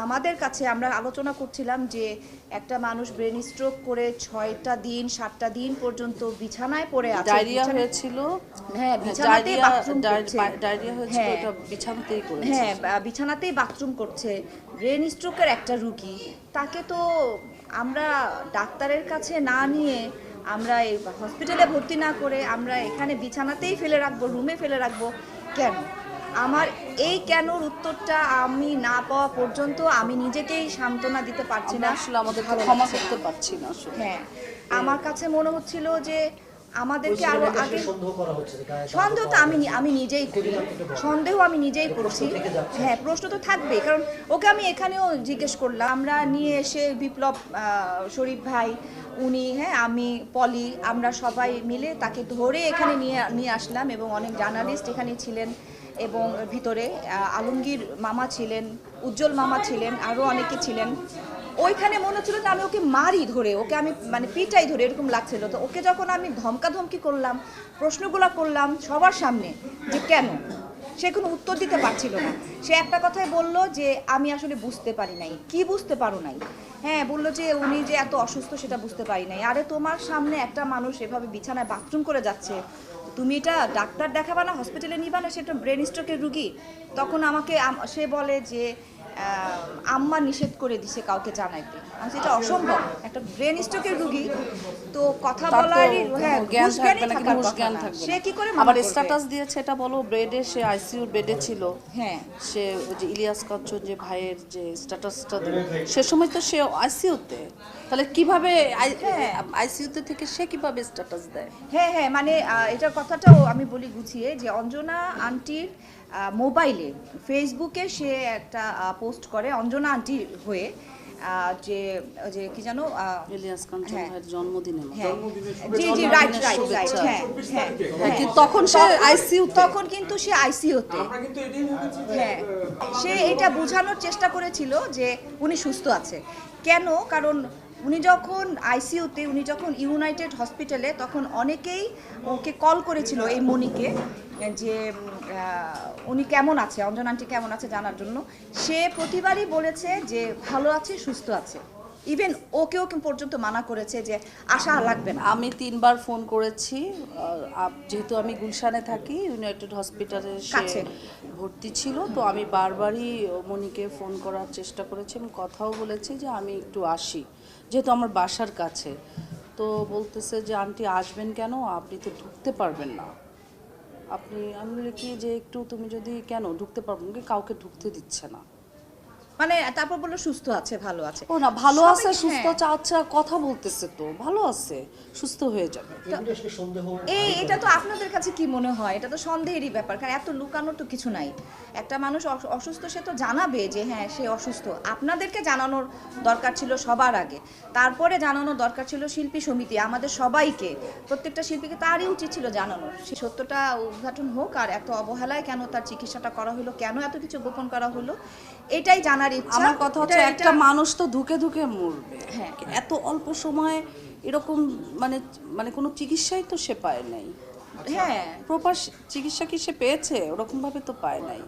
আমাদের কাছে আমরা আলোচনা করছিলাম যে একটা মানুষ ব্রেন স্ট্রোক করে 6টা দিন 7টা দিন পর্যন্ত বিছানায় পড়ে আছে। ডায়রিয়া হয়েছিল। হ্যাঁ, বিছানাতেই বাথরুম করছে। ডায়রিয়া হয়েছিল, এটা বিছানাতেই করেছে। হ্যাঁ, বিছানাতেই বাথরুম করছে। ব্রেন স্ট্রোকের একটা রোগী, তাকে তো আমরা ডাক্তারের কাছে না নিয়ে, আমরা এই হসপিটালে ভর্তি না করে আমরা এখানে বিছানাতেই ফেলে রাখবো, রুমে ফেলে রাখবো কেন? আমার এই কেনর উত্তরটা আমি না পাওয়া পর্যন্ত আমি নিজেকেই সান্ত্বনা দিতে পারছি না, আসলে আমাদের ক্ষমা করতে পারছি না আসলে। হ্যাঁ, আমার কাছে মনে হচ্ছিল যে আমাদেরকে আরো আগে সন্দেহ তো আমি নিজেই করি, সন্দেহ আমি নিজেই করছি। হ্যাঁ, প্রশ্ন তো থাকবে, কারণ ওকে আমি এখানেও জিজ্ঞেস করলাম, আমরা নিয়ে এসে বিপ্লব শরীফ ভাই, উনি, হ্যাঁ, আমি, পলি, আমরা সবাই মিলে তাকে ধরে এখানে নিয়ে আসলাম এবং অনেক জার্নালিস্ট এখানে ছিলেন এবং ভিতরে আলমগীর মামা ছিলেন, উজ্জ্বল মামা ছিলেন, আরও অনেকে ছিলেন। ওইখানে মনে হচ্ছিল যে আমি ওকে মারি ধরে, ওকে আমি মানে পিটাই ধরে, এরকম লাগছিল। তো ওকে যখন আমি ধমকাধমকি করলাম, প্রশ্নগুলো করলাম সবার সামনে যে কেন, সে কোনো উত্তর দিতে পারছিল না। সে একটা কথাই বলল যে আমি আসলে বুঝতে পারি নাই। কি বুঝতে পারো নাই? হ্যাঁ, বললো যে উনি যে এত অসুস্থ সেটা বুঝতে পারি নাই। আরে তোমার সামনে একটা মানুষ এভাবে বিছানায় বাথরুম করে যাচ্ছে, তুমি এটা ডাক্তার দেখাবা না, হসপিটালে নিবা না? সেটা ব্রেন স্ট্রোকের রুগী। তখন আমাকে সে বলে যে আম্মা নিষেধ করে দিছে কাউকে জানাইতে। সেটা অসম্ভব, একটা ব্রেন স্ট্রোকের রুগী তো কথা বলারই, হ্যাঁ, সে কি করে আবার স্ট্যাটাস দিয়েছে, এটা বলো বেডে, সে আইসিইউর বেডে ছিল। হ্যাঁ, সে ওই যে ইলিয়াস কাঞ্চন যে ভাইয়ের যে স্ট্যাটাসটা দিল, সে সময় তো সে আইসিইউতে, তাহলে কিভাবে আইসিইউতে থেকে সে কিভাবে স্ট্যাটাস দেয়? হ্যাঁ হ্যাঁ, মানে এটার কথাটাও আমি বলি গুছিয়ে, যে অঞ্জনা আন্টির মোবাইলে ফেসবুকে সে একটা পোস্ট করে অঞ্জনা আন্টি হয়ে, যে যে কি জানো, ইলিয়াস কাঞ্চন ভাইয়ের জন্মদিনে, জি জি, রাইট রাইট রাইট, হ্যাঁ হ্যাঁ, তখন সে আইসিইউ, তখন কিন্তু সে আইসিইউতে। হ্যাঁ, সে এটা বোঝানোর চেষ্টা করেছিল যে উনি সুস্থ আছে। কেন? কারণ উনি যখন আইসিইউতে, উনি যখন ইউনাইটেড হসপিটালে, তখন অনেকেই ওকে কল করেছিল, এই মনিকে, যে উনি কেমন আছে, অঞ্জনা আন্টি কেমন আছে জানার জন্য। সে প্রতিবারই বলেছে যে ভালো আছে, সুস্থ আছে। ইভেন ওকেও পর্যন্ত মানা করেছে যে আশা লাগবে না। আমি 3বার ফোন করেছি, যেহেতু আমি গুলশানে থাকি, ইউনাইটেড হসপিটালে সে ভর্তি ছিল, তো আমি বারবারই মনিকে ফোন করার চেষ্টা করেছি এবং কথাও বলেছি যে আমি একটু আসি, যেহেতু আমার বাসার কাছে। তো বলতেছে যে আন্টি আসবেন কেন, আপনি তো ঢুকতে পারবেন না। আমি বলি কি যে একটু তুমি যদি, কেন ঢুকতে পারবেন কি, কাউকে ঢুকতে দিচ্ছে না। মানে তারপর বললো সুস্থ আছে, ভালো আছে। ও না, ভালো আছে, সুস্থ আছে, আচ্ছা কথা বলতেছে তো, ভালো আছে, সুস্থ হয়ে যাবে। এটা তো আপনাদের কাছে কি মনে হয়? এটা তো সন্দেহেরই ব্যাপার, কারণ এত লুকানোর তো কিছু নাই। একটা মানুষ অসুস্থ, সে তো জানাবে যে হ্যাঁ সে অসুস্থ। আপনাদেরকে জানানোর দরকার ছিল সবার আগে, তারপরে জানানোর দরকার ছিল শিল্পী সমিতি, আমাদের সবাইকে, প্রত্যেকটা শিল্পীকে তারই উচিত ছিল জানানোর। সেই সত্যটা উদ্ঘাটন হোক, আর এত অবহেলায় কেন তার চিকিৎসাটা করা হলো, কেন এত কিছু গোপন করা হলো, এটাই জানার ইচ্ছা। আমার কথা হচ্ছে, একটা মানুষ তো ধুকে ধুকে মরবে, হ্যাঁ, এত অল্প সময় এরকম, মানে কোনো চিকিৎসাই তো সে পায় নাই। হ্যাঁ, প্রপার চিকিৎসা কি সে পেয়েছে? ওরকম ভাবে তো পায় নাই।